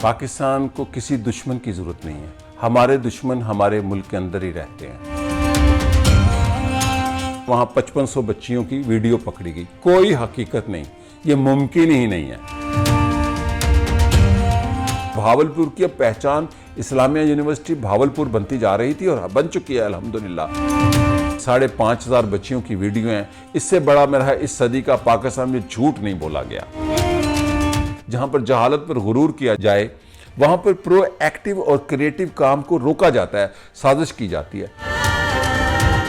पाकिस्तान को किसी दुश्मन की जरूरत नहीं है। हमारे दुश्मन हमारे मुल्क के अंदर ही रहते हैं। वहां 5500 बच्चियों की वीडियो पकड़ी गई, कोई हकीकत नहीं, ये मुमकिन ही नहीं है। भावलपुर की अब पहचान इस्लामिया यूनिवर्सिटी भावलपुर बनती जा रही थी और बन चुकी है अल्हम्दुलिल्लाह। 5500 बच्चियों की वीडियो हैं। इससे बड़ा मेरा इस सदी का पाकिस्तान में झूठ नहीं बोला गया। जहां पर जहालत पर गुरूर किया जाए, वहां पर प्रोएक्टिव और क्रिएटिव काम को रोका जाता है, साजिश की जाती है।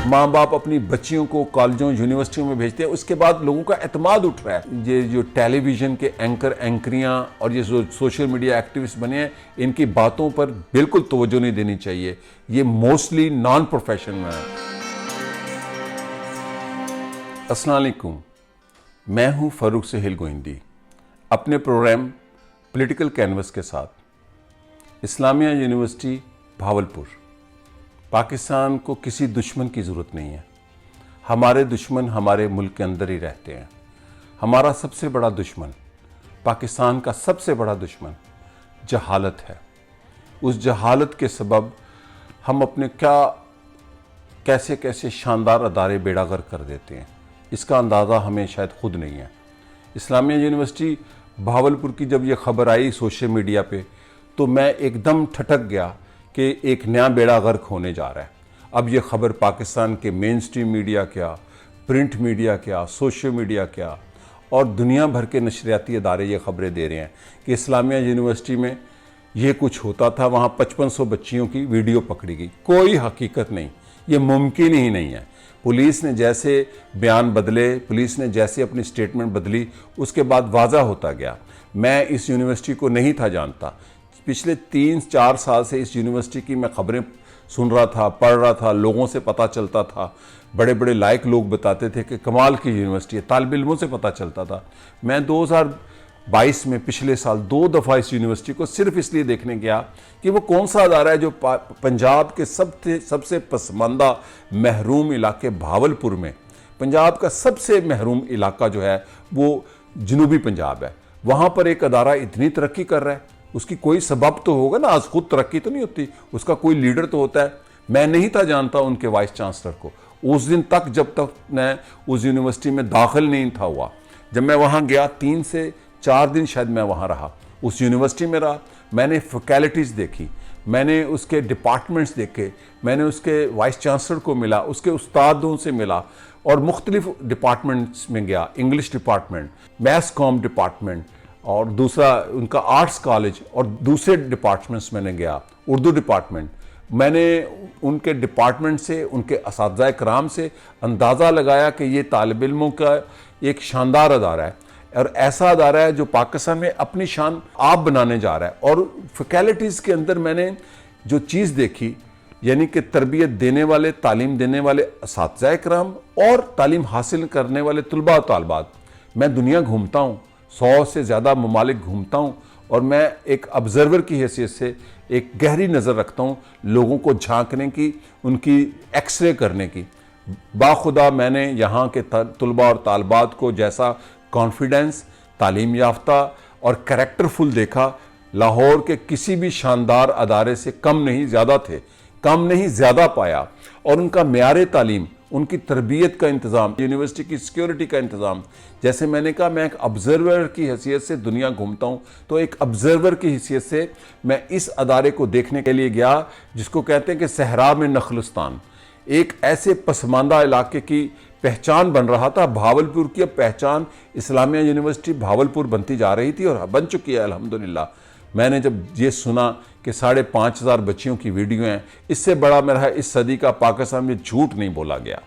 माँ बाप अपनी बच्चियों को कॉलेजों यूनिवर्सिटियों में भेजते हैं, उसके बाद लोगों का एतमाद उठ रहा है। ये जो टेलीविजन के एंकर एंकरियाँ और ये जो सोशल मीडिया एक्टिविस्ट बने हैं, इनकी बातों पर बिल्कुल तवज्जो नहीं देनी चाहिए। ये मोस्टली नॉन प्रोफेशनल है। अस्सलाम वालेकुम, मैं हूँ फ़ारूक सुहेल गोइंदी, अपने प्रोग्राम पॉलिटिकल कैनवस के साथ। इस्लामिया यूनिवर्सिटी भावलपुर, पाकिस्तान को किसी दुश्मन की ज़रूरत नहीं है। हमारे दुश्मन हमारे मुल्क के अंदर ही रहते हैं। हमारा सबसे बड़ा दुश्मन, पाकिस्तान का सबसे बड़ा दुश्मन जहालत है। उस जहालत के सबब हम अपने कैसे कैसे शानदार अदारे बेड़ागर कर देते हैं, इसका अंदाज़ा हमें शायद खुद नहीं है। इस्लामिया यूनिवर्सिटी भावलपुर की जब यह खबर आई सोशल मीडिया पे, तो मैं एकदम ठटक गया कि एक नया बेड़ा गर्क होने जा रहा है। अब यह खबर पाकिस्तान के मेन स्ट्रीम मीडिया क्या, प्रिंट मीडिया क्या, सोशल मीडिया क्या और दुनिया भर के नशरियाती अदारे ये खबरें दे रहे हैं कि इस्लामिया यूनिवर्सिटी में ये कुछ होता था, वहाँ 5500 बच्चियों की वीडियो पकड़ी गई। कोई हकीकत नहीं, ये मुमकिन ही नहीं है। पुलिस ने जैसे बयान बदले, पुलिस ने जैसे अपनी स्टेटमेंट बदली, उसके बाद वाज़ा होता गया। मैं इस यूनिवर्सिटी को नहीं था जानता। पिछले 3-4 साल से इस यूनिवर्सिटी की मैं खबरें सुन रहा था, पढ़ रहा था, लोगों से पता चलता था। बड़े बड़े लायक लोग बताते थे कि कमाल की यूनिवर्सिटी है, तालिब इल्मों से पता चलता था। मैं 2022 में पिछले साल 2 दफ़ा इस यूनिवर्सिटी को सिर्फ इसलिए देखने गया कि वो कौन सा अदारा है जो पंजाब के सबसे पसमानदा महरूम इलाके भावलपुर में, पंजाब का सबसे महरूम इलाका जो है वो जनूबी पंजाब है, वहाँ पर एक अदारा इतनी तरक्की कर रहा है। उसकी कोई सबब तो होगा ना, आज खुद तरक्की तो नहीं होती, उसका कोई लीडर तो होता है। मैं नहीं था जानता उनके वाइस चांसलर को उस दिन तक, जब तक मैं उस यूनिवर्सिटी में दाखिल नहीं था हुआ। जब मैं वहाँ गया 3 से 4 दिन शायद मैं वहाँ रहा, उस यूनिवर्सिटी में रहा। मैंने फैकल्टीज़ देखी, मैंने उसके डिपार्टमेंट्स देखे, मैंने उसके वाइस चांसलर को मिला, उसके उस्तादों से मिला और मुख्तलिफ डिपार्टमेंट्स में गया। English department, maths com department और दूसरा उनका आर्ट्स कॉलेज और दूसरे डिपार्टमेंट्स मैंने गया, उर्दू डिपार्टमेंट। मैंने उनके डिपार्टमेंट से, उनके असातिज़ा कराम से अंदाज़ा लगाया कि ये तालिब इल्मों का एक शानदार अदारा है और ऐसा अदारा है जो पाकिस्तान में अपनी शान आप बनाने जा रहा है। और फैकल्टीज़ के अंदर मैंने जो चीज़ देखी, यानी कि तरबियत देने वाले, तालीम देने वाले असातिज़ा कराम और तालीम हासिल करने वाले तलबा और तालबात। मैं दुनिया घूमता हूँ, 100 से ज़्यादा ममालिक घूमता हूँ और मैं एक ऑब्ज़र्वर की हैसियत से एक गहरी नज़र रखता हूँ लोगों को झांकने की, उनकी एक्सरे करने की। बाखुदा मैंने यहाँ के तलबा और तालबात को जैसा कॉन्फिडेंस, तालीम याफ्ता और कैरेक्टरफुल देखा, लाहौर के किसी भी शानदार अदारे से कम नहीं ज़्यादा थे, कम नहीं ज़्यादा पाया। और उनका मेयार तालीम, उनकी तरबियत का इंतज़ाम, यूनिवर्सिटी की सिक्योरिटी का इंतज़ाम, जैसे मैंने कहा मैं एक ऑब्ज़र्वर की हैसियत से दुनिया घूमता हूँ, तो एक ऑब्ज़र्वर की हैसियत से मैं इस अदारे को देखने के लिए गया जिसको कहते हैं कि सहरा में नखलस्तान, एक ऐसे पसमानदा इलाके की पहचान बन रहा था। भावलपुर की अब पहचान इस्लामिया यूनिवर्सिटी भावलपुर बनती जा रही थी और बन चुकी है अल्हम्दुलिल्लाह। मैंने जब ये सुना कि 5500 बच्चियों की वीडियो हैं, इससे बड़ा मेरा इस सदी का पाकिस्तान में झूठ नहीं बोला गया।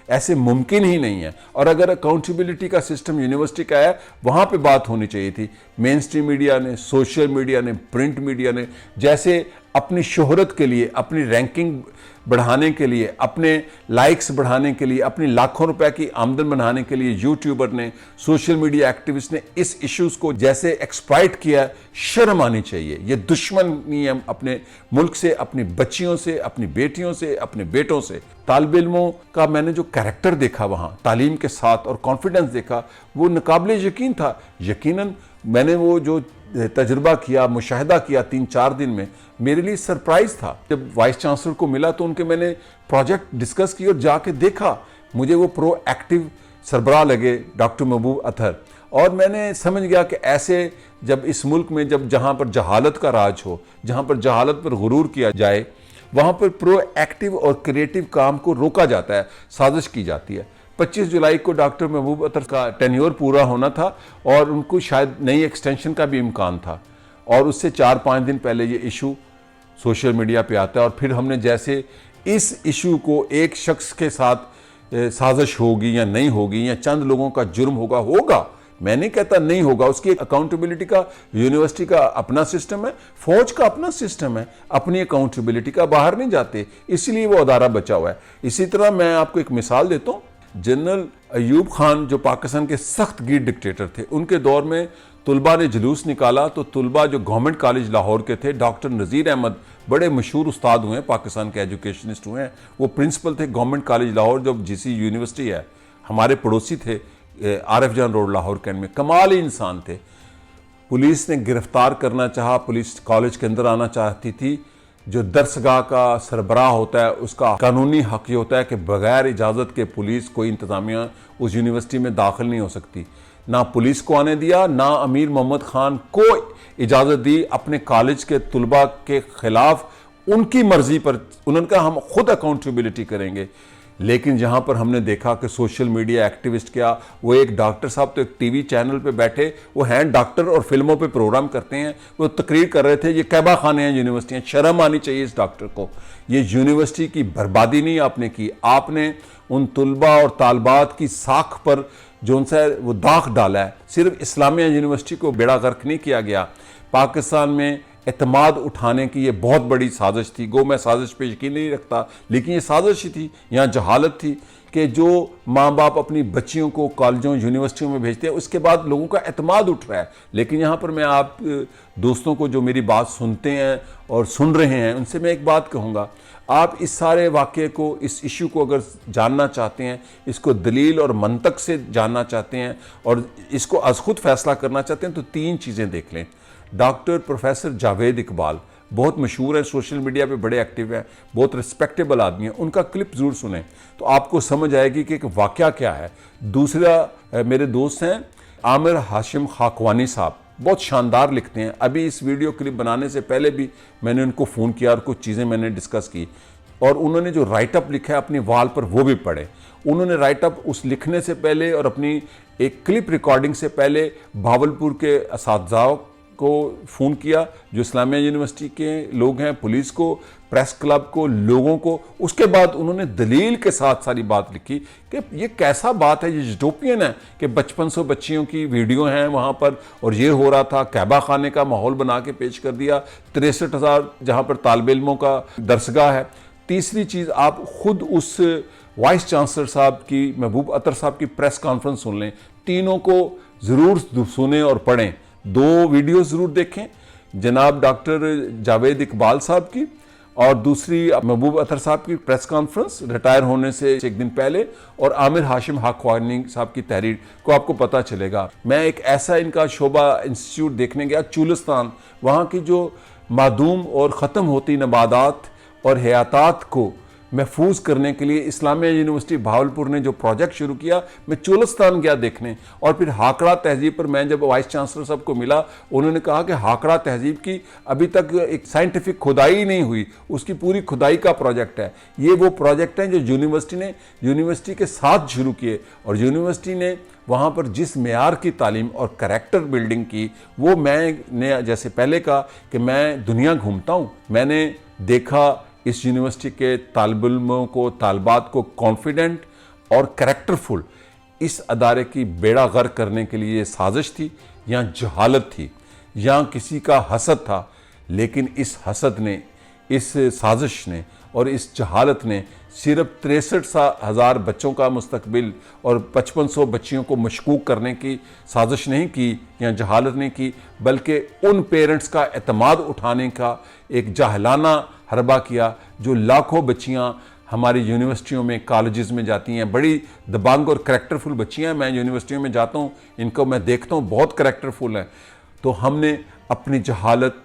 ऐसे मुमकिन ही नहीं है। और अगर अकाउंटेबिलिटी का सिस्टम यूनिवर्सिटी का है, वहाँ पे बात होनी चाहिए थी। मेन स्ट्रीम मीडिया ने, सोशल मीडिया ने, प्रिंट मीडिया ने जैसे अपनी शोहरत के लिए, अपनी रैंकिंग बढ़ाने के लिए, अपने लाइक्स बढ़ाने के लिए, अपनी लाखों रुपए की आमदन बनाने के लिए यूट्यूबर ने, सोशल मीडिया एक्टिविस्ट ने इस इश्यूज को जैसे एक्सप्लॉइट किया, शर्म आनी चाहिए। ये दुश्मनी है अपने मुल्क से, अपनी बच्चियों से, अपनी बेटियों से, अपने बेटों से। तालिब इल्मों का मैंने जो कैरेक्टर देखा वहाँ, तालीम के साथ और कॉन्फिडेंस देखा, वो नाकाबिले यकीन था। यकीनन मैंने वो जो तजुर्बा किया, मुशाहिदा किया 3-4 दिन में, मेरे लिए सरप्राइज था। जब वाइस चांसलर को मिला तो उनके मैंने प्रोजेक्ट डिस्कस किया और जाके देखा, मुझे वो प्रोएक्टिव सरबराह लगे डॉक्टर महबूब अतहर। और मैंने समझ गया कि ऐसे जब इस मुल्क में जहाँ पर जहालत का राज हो, जहाँ पर जहालत पर गुरूर किया जाए, वहाँ पर प्रोएक्टिव और क्रिएटिव काम को रोका जाता है, साजिश की जाती है। 25 जुलाई को डॉक्टर महबूब अतहर का टेन्योर पूरा होना था और उनको शायद नई एक्सटेंशन का भी इम्कान था, और उससे 4-5 दिन पहले ये इशू सोशल मीडिया पे आता है। और फिर हमने जैसे इस इशू को एक शख्स के साथ साजिश होगी या नहीं होगी, या चंद लोगों का जुर्म होगा, मैं नहीं कहता नहीं होगा, उसकी अकाउंटेबिलिटी का यूनिवर्सिटी का अपना सिस्टम है, फौज का अपना सिस्टम है, अपनी अकाउंटेबिलिटी का बाहर नहीं जाते, इसलिए वो अदारा बचा हुआ है। इसी तरह मैं आपको एक मिसाल देता हूँ, जनरल अयूब खान जो पाकिस्तान के सख्त गिर डिक्टेटर थे, उनके दौर में तुलबा ने जुलूस निकाला, तो तुलबा जो गवर्नमेंट कॉलेज लाहौर के थे, डॉक्टर नज़ीर अहमद बड़े मशहूर उस्ताद हुए हैं, पाकिस्तान के एजुकेशनिस्ट हुए हैं, वो प्रिंसिपल थे गवर्नमेंट कॉलेज लाहौर, जो जीसी यूनिवर्सिटी है, हमारे पड़ोसी थे आरिफ जान रोड लाहौर कैंट में, कमाल ही इंसान थे। पुलिस ने गिरफ्तार करना चाहा, पुलिस कॉलेज के अंदर आना चाहती थी। जो दरसगाह का सरबराह होता है उसका कानूनी हक ये होता है कि बगैर इजाज़त के पुलिस कोई इंतज़ामिया उस यूनिवर्सिटी में दाखिल नहीं हो सकती। ना पुलिस को आने दिया, ना अमीर मोहम्मद खान को इजाज़त दी अपने कॉलेज के तुलबा के ख़िलाफ़, उनकी मर्ज़ी पर उन्होंने कहा हम खुद अकाउंटेबिलिटी करेंगे। लेकिन जहाँ पर हमने देखा कि सोशल मीडिया एक्टिविस्ट क्या, वो एक डॉक्टर साहब तो एक टीवी चैनल पे बैठे, वो हैं डॉक्टर और फिल्मों पे प्रोग्राम करते हैं, वो तकरीर कर रहे थे ये कैबा खाने हैं यूनिवर्सिटियाँ, शर्म आनी चाहिए इस डॉक्टर को। ये यूनिवर्सिटी की बर्बादी नहीं आपने की, आपने उन तुलबा और तालबात की साख पर जो उनसे वो दाग डाला है। सिर्फ इस्लामिया यूनिवर्सिटी को बेड़ा गर्क नहीं किया गया, पाकिस्तान में एतमाद उठाने की ये बहुत बड़ी साजिश थी। गो मैं साजिश पे यकीन नहीं रखता, लेकिन ये साजिश ही थी, यहाँ जहालत थी कि जो माँ बाप अपनी बच्चियों को कॉलेजों यूनिवर्सिटियों में भेजते हैं, उसके बाद लोगों का एतमाद उठ रहा है। लेकिन यहाँ पर मैं आप दोस्तों को जो मेरी बात सुनते हैं और सुन रहे हैं, उनसे मैं एक बात कहूँगा, आप इस सारे वाक़े को, इस इशू को अगर जानना चाहते हैं, इसको दलील और मंतक से जानना चाहते हैं और इसको अज़ खुद फैसला करना चाहते हैं, तो 3 चीज़ें देख लें। डॉक्टर प्रोफेसर जावेद इकबाल बहुत मशहूर है, सोशल मीडिया पे बड़े एक्टिव हैं, बहुत रिस्पेक्टेबल आदमी है, उनका क्लिप ज़रूर सुनें तो आपको समझ आएगी कि एक वाक़या क्या है। दूसरा मेरे दोस्त हैं आमिर हाशिम खाकवानी साहब, बहुत शानदार लिखते हैं। अभी इस वीडियो क्लिप बनाने से पहले भी मैंने उनको फ़ोन किया और कुछ चीज़ें मैंने डिस्कस की, और उन्होंने जो राइटअप लिखा है अपनी वाल पर वो भी पढ़े। उन्होंने राइटअप उस लिखने से पहले और अपनी एक क्लिप रिकॉर्डिंग से पहले भावलपुर के असातिज़ा को फ़ोन किया, जो इस्लामिया यूनिवर्सिटी के लोग हैं, पुलिस को, प्रेस क्लब को, लोगों को। उसके बाद उन्होंने दलील के साथ सारी बात लिखी कि ये कैसा बात है, ये यूटोपियन है कि 5500 बच्चियों की वीडियो हैं वहाँ पर और ये हो रहा था, कैबा खाने का माहौल बना के पेश कर दिया, 63,000 जहाँ पर तालिब इल्मों का दरसगाह है। तीसरी चीज़, आप खुद उस वाइस चांसलर साहब की, महबूब अतर साहब की प्रेस कॉन्फ्रेंस सुन लें, तीनों को ज़रूर सुने और पढ़ें। 2 वीडियो ज़रूर देखें, जनाब डॉक्टर जावेद इकबाल साहब की और दूसरी महबूब अतर साहब की प्रेस कॉन्फ्रेंस रिटायर होने से 1 दिन पहले, और आमिर हाशिम खाकवानी साहब की तहरीर को आपको पता चलेगा। मैं एक ऐसा इनका शोबा इंस्टीट्यूट देखने गया चुलिस्तान, वहाँ की जो मादूम और ख़त्म होती नबादात और हयातात को महफूज करने के लिए इस्लामिया यूनिवर्सिटी भावलपुर ने जो प्रोजेक्ट शुरू किया, मैं चुलिस्तान गया देखने। और फिर हाकड़ा तहजीब पर मैं जब वाइस चांसलर साहब को मिला, उन्होंने कहा कि हाकड़ा तहजीब की अभी तक एक साइंटिफिक खुदाई नहीं हुई, उसकी पूरी खुदाई का प्रोजेक्ट है। ये वो प्रोजेक्ट हैं जो यूनिवर्सिटी ने यूनिवर्सिटी के साथ शुरू किए, और यूनिवर्सिटी ने वहाँ पर जिस मेयार की तालीम और करैक्टर बिल्डिंग की, वो मैंने जैसे पहले कहा कि मैं दुनिया घूमता हूँ, मैंने देखा इस यूनिवर्सिटी के तालिब इल्मों को, तालबात को कॉन्फिडेंट और करैक्टरफुल इस अदारे की बेड़ा गर्क करने के लिए साजिश थी, या जहालत थी, या किसी का हसद था। लेकिन इस हसद ने, इस साजिश ने और इस जहालत ने सिर्फ 63,000 बच्चों का मुस्तकबिल और 5500 बच्चियों को मशकूक करने की साजिश नहीं की या जहालत नहीं की, बल्कि उन पेरेंट्स का एतमाद उठाने का एक जाहलाना हरबा किया, जो लाखों बच्चियां हमारी यूनिवर्सिटियों में, कॉलेजेस में जाती हैं। बड़ी दबंग और करैक्टरफुल बच्चियां हैं, मैं यूनिवर्सिटियों में जाता हूं, इनको मैं देखता हूं, बहुत करैक्टरफुल हैं। तो हमने अपनी जहालत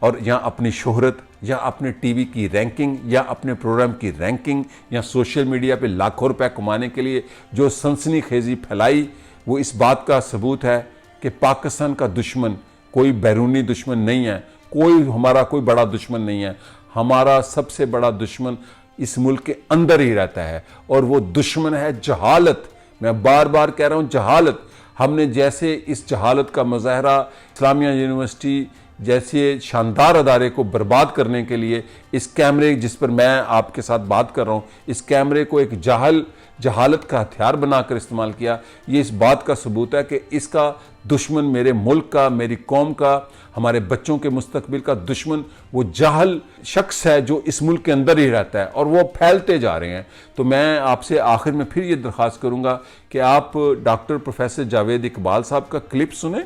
और या अपनी शोहरत या अपने टीवी की रैंकिंग या अपने प्रोग्राम की रैंकिंग या सोशल मीडिया पे लाखों रुपए कमाने के लिए जो सनसनीखेजी फैलाई, वो इस बात का सबूत है कि पाकिस्तान का दुश्मन कोई बैरूनी दुश्मन नहीं है, कोई हमारा कोई बड़ा दुश्मन नहीं है। हमारा सबसे बड़ा दुश्मन इस मुल्क के अंदर ही रहता है और वो दुश्मन है जहालत। मैं बार बार कह रहा हूँ, जहालत। हमने जैसे इस जहालत का मुजाहरा इस्लामिया यूनिवर्सिटी जैसे शानदार अदारे को बर्बाद करने के लिए, इस कैमरे जिस पर मैं आपके साथ बात कर रहा हूँ, इस कैमरे को एक जहालत का हथियार बनाकर इस्तेमाल किया, ये इस बात का सबूत है कि इसका दुश्मन मेरे मुल्क का, मेरी कौम का, हमारे बच्चों के मुस्तकबिल का दुश्मन वो जाहल शख्स है जो इस मुल्क के अंदर ही रहता है और वो फैलते जा रहे हैं। तो मैं आपसे आखिर में फिर ये दरख्वास्त करूँगा कि आप डॉक्टर प्रोफेसर जावेद इकबाल साहब का क्लिप सुने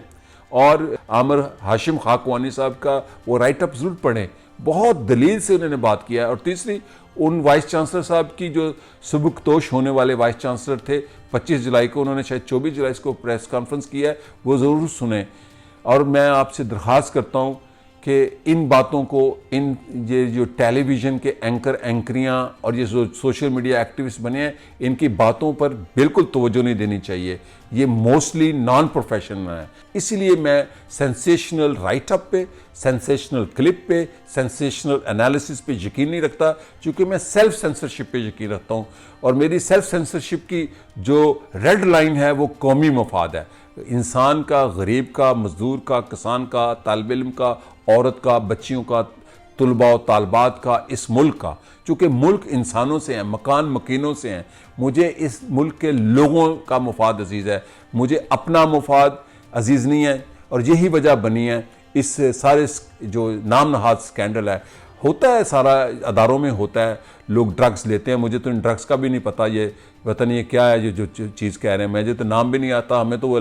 और आमिर हाशिम खाकवानी साहब का वो राइट अप ज़रूर पढ़ें। बहुत दलील से उन्होंने बात किया है। और तीसरी, उन वाइस चांसलर साहब की जो सुबुकतोश होने वाले वाइस चांसलर थे, 25 जुलाई को, उन्होंने शायद 24 जुलाई को प्रेस कॉन्फ्रेंस किया है, वो ज़रूर सुने। और मैं आपसे दरख्वास्त करता हूँ कि इन बातों को, इन ये जो टेलीविज़न के एंकर एंकरियाँ और ये जो सोशल मीडिया एक्टिविस्ट बने हैं, इनकी बातों पर बिल्कुल तवज्जो नहीं देनी चाहिए। ये मोस्टली नॉन प्रोफेशनल है। इसीलिए मैं सेंसेशनल राइटअप पे, सेंसेशनल क्लिप पे, सेंसेशनल एनालिसिस पे यकीन नहीं रखता, क्योंकि मैं सेल्फ सेंसरशिप पे यकीन रखता हूँ। और मेरी सेल्फ सेंसरशिप की जो रेड लाइन है वो कौमी मफाद है, इंसान का, गरीब का, मजदूर का, किसान का, तालिब इल्म का, औरत का, बच्चियों का, तुलबा और तालबात का, इस मुल्क का। चूँकि मुल्क इंसानों से है, मकान मकीनों से हैं। मुझे इस मुल्क के लोगों का मुफाद अजीज़ है, मुझे अपना मुफाद अजीज़ नहीं है। और यही वजह बनी है इस सारे जो नाम नहाद स्कैंडल है। होता है, सारा अदारों में होता है, लोग ड्रग्स लेते हैं। मुझे तो इन ड्रग्स का भी नहीं पता, ये पता नहीं ये क्या है जो चीज़ कह रहे हैं, मुझे तो नाम भी नहीं आता। हमें तो वो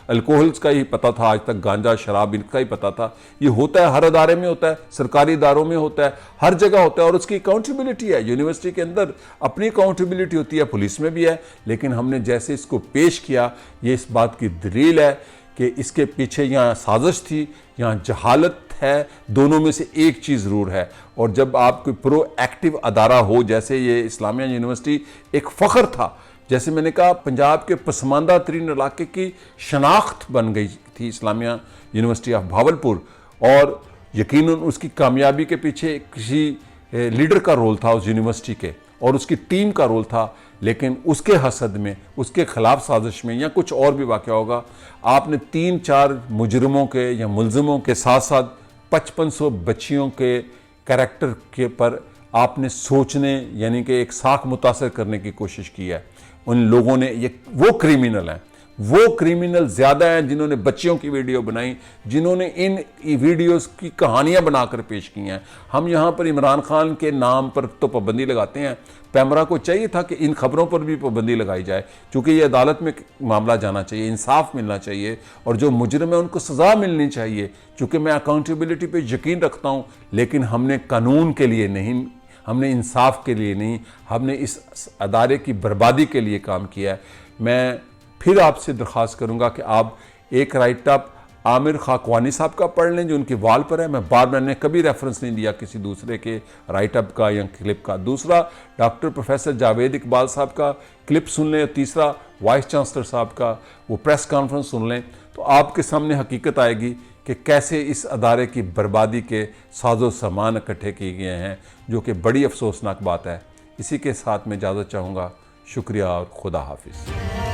अल्कोहल्स का ही पता था आज तक, गांजा शराब इनका ही पता था। ये होता है, हर अदारे में होता है, सरकारी इदारों में होता है, हर जगह होता है। और उसकी अकाउंटेबिलिटी है, यूनिवर्सिटी के अंदर अपनी अकाउंटेबिलिटी होती है, पुलिस में भी है। लेकिन हमने जैसे इसको पेश किया, ये इस बात की दलील है कि इसके पीछे यहाँ साजिश थी, यहाँ जहालत है। दोनों में से एक चीज़ ज़रूर है। और जब आप कोई प्रोएक्टिव अदारा हो, जैसे ये इस्लामिया यूनिवर्सिटी एक फ़ख्र था, जैसे मैंने कहा, पंजाब के पसमानदा तरीन इलाके की शनाख्त बन गई थी इस्लामिया यूनिवर्सिटी ऑफ भावलपुर। और यकीनन उसकी कामयाबी के पीछे किसी लीडर का रोल था उस यूनिवर्सिटी के, और उसकी टीम का रोल था। लेकिन उसके हसद में, उसके खिलाफ साजिश में, या कुछ और भी वाक़या होगा, आपने 3-4 मुजरिमों के या मुलजिमों के साथ साथ 5500 बच्चियों के कैरेक्टर के पर आपने सोचने, यानी कि एक साख मुतासर करने की कोशिश की है। उन लोगों ने, ये वो क्रिमिनल हैं, वो क्रिमिनल ज़्यादा हैं जिन्होंने बच्चियों की वीडियो बनाई, जिन्होंने इन वीडियोस की कहानियां बनाकर पेश की हैं। हम यहाँ पर इमरान खान के नाम पर तो पाबंदी लगाते हैं, पैमरा को चाहिए था कि इन खबरों पर भी पाबंदी लगाई जाए, क्योंकि ये अदालत में मामला जाना चाहिए, इंसाफ मिलना चाहिए, और जो मुजरिम है उनको सज़ा मिलनी चाहिए। चूँकि मैं अकाउंटेबिलिटी पर यकीन रखता हूँ, लेकिन हमने कानून के लिए नहीं, हमने इंसाफ के लिए नहीं, हमने इस अदारे की बर्बादी के लिए काम किया है। मैं फिर आपसे दरख्वास्त करूंगा कि आप एक राइटअप आमिर खाकवानी साहब का पढ़ लें जो उनकी वाल पर है। मैं बार मैंने कभी रेफरेंस नहीं दिया किसी दूसरे के राइटअप का या क्लिप का। दूसरा, डॉक्टर प्रोफेसर जावेद इकबाल साहब का क्लिप सुन लें। तीसरा, वाइस चांसलर साहब का वो प्रेस कॉन्फ्रेंस सुन लें, तो आपके सामने हकीकत आएगी कि कैसे इस अदारे की बर्बादी के साजो सामान इकट्ठे किए गए हैं, जो कि बड़ी अफसोसनाक बात है। इसी के साथ मैं इजाज़त चाहूँगा। शुक्रिया और खुदा हाफिज़।